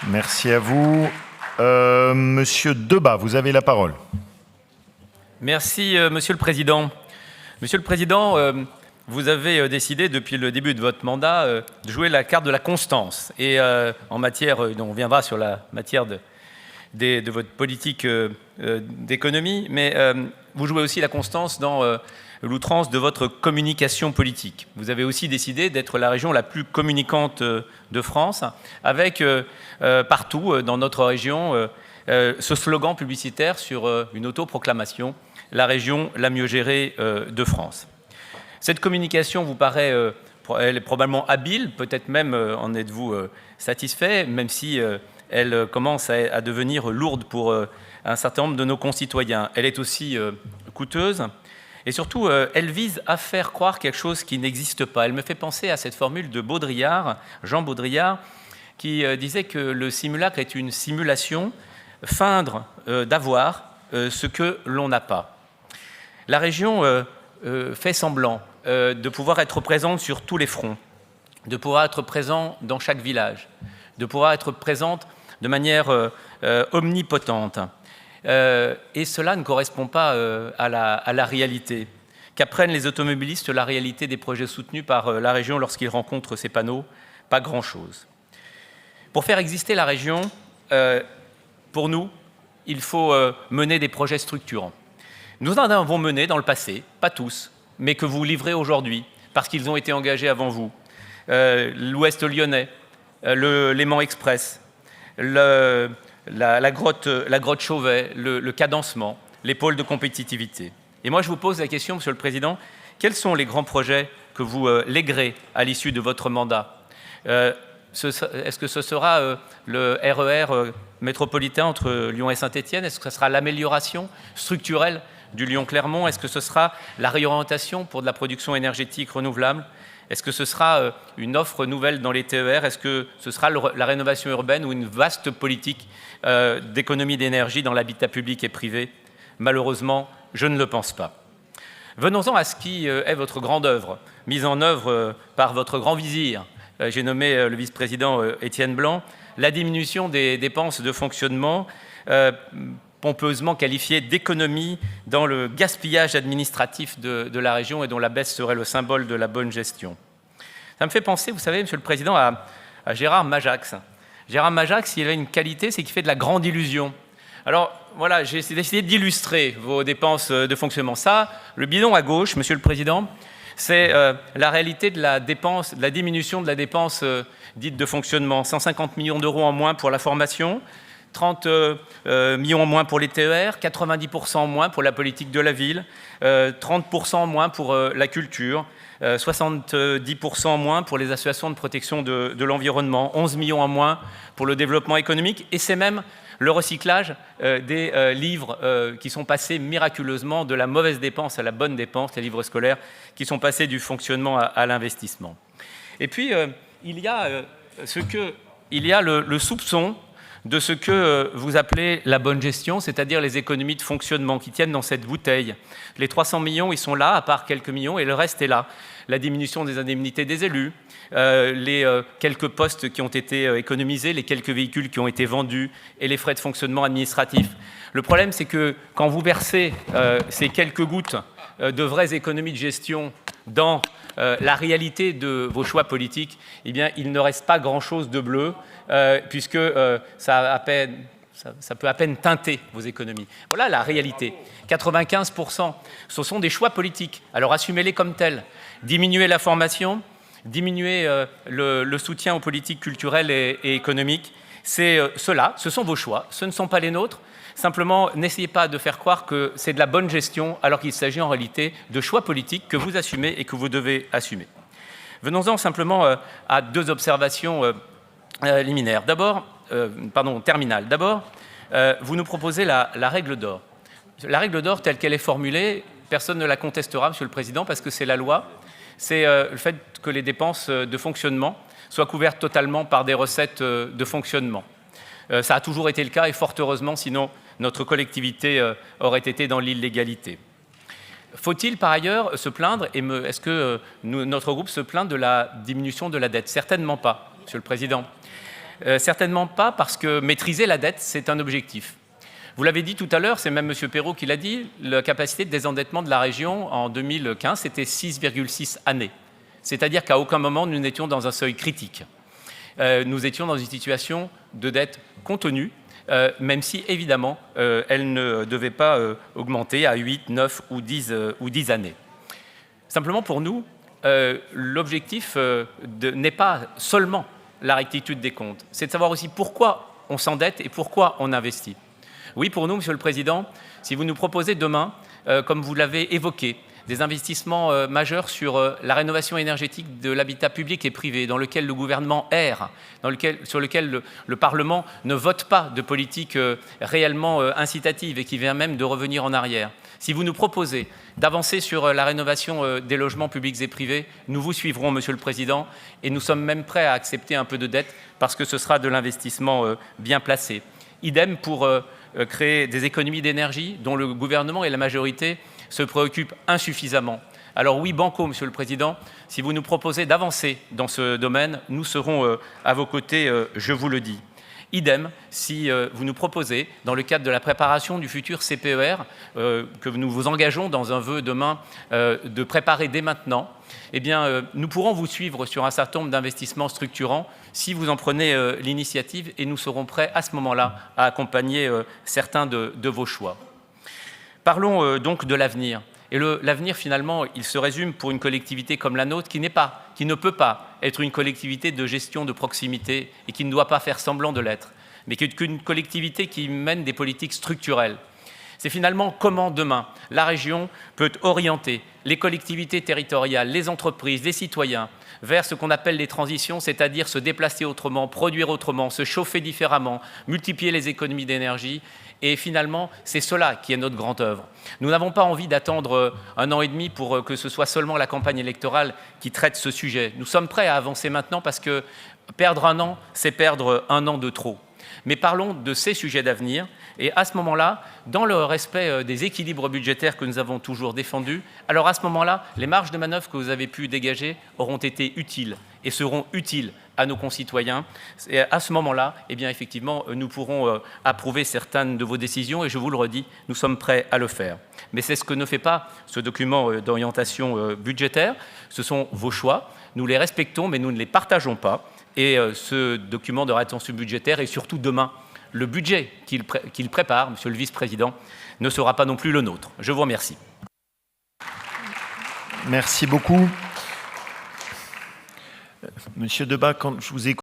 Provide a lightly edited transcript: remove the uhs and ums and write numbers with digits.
Merci à vous. Monsieur Debat, vous avez la parole. Merci, Monsieur le Président. Monsieur le Président, vous avez décidé, depuis le début de votre mandat, de jouer la carte de la constance. Et en matière, on reviendra sur la matière de votre politique d'économie, mais vous jouez aussi la constance dans l'outrance de votre communication politique. Vous avez aussi décidé d'être la région la plus communicante de France, avec partout dans notre région ce slogan publicitaire sur une autoproclamation, la région la mieux gérée de France. Cette communication vous paraît elle est probablement habile, peut-être même en êtes-vous satisfait, même si elle commence à devenir lourde pour un certain nombre de nos concitoyens. Elle est aussi coûteuse et surtout, elle vise à faire croire quelque chose qui n'existe pas. Elle me fait penser à cette formule de Baudrillard, Jean Baudrillard, qui disait que le simulacre est une simulation, feindre d'avoir ce que l'on n'a pas. La région fait semblant de pouvoir être présente sur tous les fronts, de pouvoir être présent dans chaque village, de pouvoir être présente de manière omnipotente. Et cela ne correspond pas à la réalité. Qu'apprennent les automobilistes la réalité des projets soutenus par la région lorsqu'ils rencontrent ces panneaux? Pas grand-chose. Pour faire exister la région, pour nous, il faut mener des projets structurants. Nous en avons mené dans le passé, pas tous, mais que vous livrez aujourd'hui, parce qu'ils ont été engagés avant vous. L'Ouest lyonnais, le Léman Express, la grotte Chauvet, le cadencement, les pôles de compétitivité. Et moi, je vous pose la question, Monsieur le Président, quels sont les grands projets que vous léguerez à l'issue de votre mandat? Est-ce que ce sera le RER métropolitain entre Lyon et Saint-Étienne? Est-ce que ce sera l'amélioration structurelle du Lyon-Clermont? Est-ce que ce sera la réorientation pour de la production énergétique renouvelable? Est-ce que ce sera une offre nouvelle dans les TER? Est-ce que ce sera la rénovation urbaine ou une vaste politique d'économie d'énergie dans l'habitat public et privé? Malheureusement, je ne le pense pas. Venons-en à ce qui est votre grande œuvre, mise en œuvre par votre grand vizir. J'ai nommé le vice-président Étienne Blanc, la diminution des dépenses de fonctionnement, pompeusement qualifiée d'économie dans le gaspillage administratif de la région et dont la baisse serait le symbole de la bonne gestion. Ça me fait penser, vous savez, Monsieur le Président, à Gérard Majax. Gérard Majax, il a une qualité, c'est qu'il fait de la grande illusion. Alors, voilà, j'ai décidé d'illustrer vos dépenses de fonctionnement. Ça, le bidon à gauche, Monsieur le Président, c'est la réalité de la diminution de la dépense dite de fonctionnement. 150 millions d'euros en moins pour la formation, 30 millions en moins pour les TER, 90% en moins pour la politique de la ville, 30% en moins pour la culture, 70% en moins pour les associations de protection de l'environnement, 11 millions en moins pour le développement économique, et c'est même le recyclage des livres qui sont passés miraculeusement de la mauvaise dépense à la bonne dépense, les livres scolaires qui sont passés du fonctionnement à l'investissement. Et puis, il y a le soupçon de ce que vous appelez la bonne gestion, c'est-à-dire les économies de fonctionnement qui tiennent dans cette bouteille. Les 300 millions, ils sont là, à part quelques millions, et le reste est là. La diminution des indemnités des élus, les quelques postes qui ont été économisés, les quelques véhicules qui ont été vendus et les frais de fonctionnement administratifs. Le problème, c'est que quand vous versez ces quelques gouttes de vraies économies de gestion dans la réalité de vos choix politiques, eh bien, il ne reste pas grand-chose de bleu, puisque ça peut à peine teinter vos économies. Voilà la réalité. 95%, ce sont des choix politiques. Alors assumez-les comme tels. Diminuer la formation, diminuer le soutien aux politiques culturelles et économiques, ce sont vos choix, ce ne sont pas les nôtres. Simplement, n'essayez pas de faire croire que c'est de la bonne gestion, alors qu'il s'agit en réalité de choix politiques que vous assumez et que vous devez assumer. Venons-en simplement à deux observations liminaires. Terminales. D'abord, vous nous proposez la règle d'or. La règle d'or telle qu'elle est formulée, personne ne la contestera, Monsieur le Président, parce que c'est la loi. C'est le fait que les dépenses de fonctionnement soient couvertes totalement par des recettes de fonctionnement. Ça a toujours été le cas et fort heureusement, sinon notre collectivité aurait été dans l'illégalité. Faut-il par ailleurs se plaindre, et est-ce que notre groupe se plaint de la diminution de la dette? Certainement pas, Monsieur le Président. Certainement pas parce que maîtriser la dette, c'est un objectif. Vous l'avez dit tout à l'heure, c'est même M. Perrault qui l'a dit, la capacité de désendettement de la région en 2015, c'était 6,6 années. C'est-à-dire qu'à aucun moment nous n'étions dans un seuil critique. Nous étions dans une situation de dette contenue, même si évidemment elle ne devait pas augmenter à 8, 9 ou 10 années. Simplement pour nous, l'objectif n'est pas seulement la rectitude des comptes, c'est de savoir aussi pourquoi on s'endette et pourquoi on investit. Oui, pour nous, Monsieur le Président, si vous nous proposez demain, comme vous l'avez évoqué, des investissements majeurs sur la rénovation énergétique de l'habitat public et privé, dans lequel le gouvernement erre, sur lequel le Parlement ne vote pas de politique réellement incitative et qui vient même de revenir en arrière. Si vous nous proposez d'avancer sur la rénovation des logements publics et privés, nous vous suivrons, Monsieur le Président, et nous sommes même prêts à accepter un peu de dette parce que ce sera de l'investissement bien placé. Idem pour créer des économies d'énergie dont le gouvernement et la majorité se préoccupent insuffisamment. Alors oui, banco, Monsieur le Président, si vous nous proposez d'avancer dans ce domaine, nous serons à vos côtés, je vous le dis. Idem, si vous nous proposez, dans le cadre de la préparation du futur CPER, que nous vous engageons dans un vœu demain de préparer dès maintenant, eh bien, nous pourrons vous suivre sur un certain nombre d'investissements structurants si vous en prenez l'initiative et nous serons prêts à ce moment-là à accompagner certains de vos choix. Parlons donc de l'avenir. Et l'avenir, finalement, il se résume pour une collectivité comme la nôtre qui ne peut pas être une collectivité de gestion de proximité et qui ne doit pas faire semblant de l'être, mais qu'une collectivité qui mène des politiques structurelles. C'est finalement comment demain la région peut orienter les collectivités territoriales, les entreprises, les citoyens vers ce qu'on appelle les transitions, c'est-à-dire se déplacer autrement, produire autrement, se chauffer différemment, multiplier les économies d'énergie. Et finalement, c'est cela qui est notre grande œuvre. Nous n'avons pas envie d'attendre 1 an et demi pour que ce soit seulement la campagne électorale qui traite ce sujet. Nous sommes prêts à avancer maintenant parce que perdre 1 an, c'est perdre 1 an de trop. Mais parlons de ces sujets d'avenir. Et à ce moment-là, dans le respect des équilibres budgétaires que nous avons toujours défendus, alors à ce moment-là, les marges de manœuvre que vous avez pu dégager auront été utiles et seront utiles à nos concitoyens. Et à ce moment-là, eh bien, effectivement, nous pourrons approuver certaines de vos décisions et je vous le redis, nous sommes prêts à le faire. Mais c'est ce que ne fait pas ce document d'orientation budgétaire. Ce sont vos choix. Nous les respectons, mais nous ne les partageons pas. Et ce document d'orientation budgétaire et surtout demain, le budget qu'il prépare, Monsieur le Vice-président, ne sera pas non plus le nôtre. Je vous remercie. Merci beaucoup. Monsieur Debat, quand je vous écoute,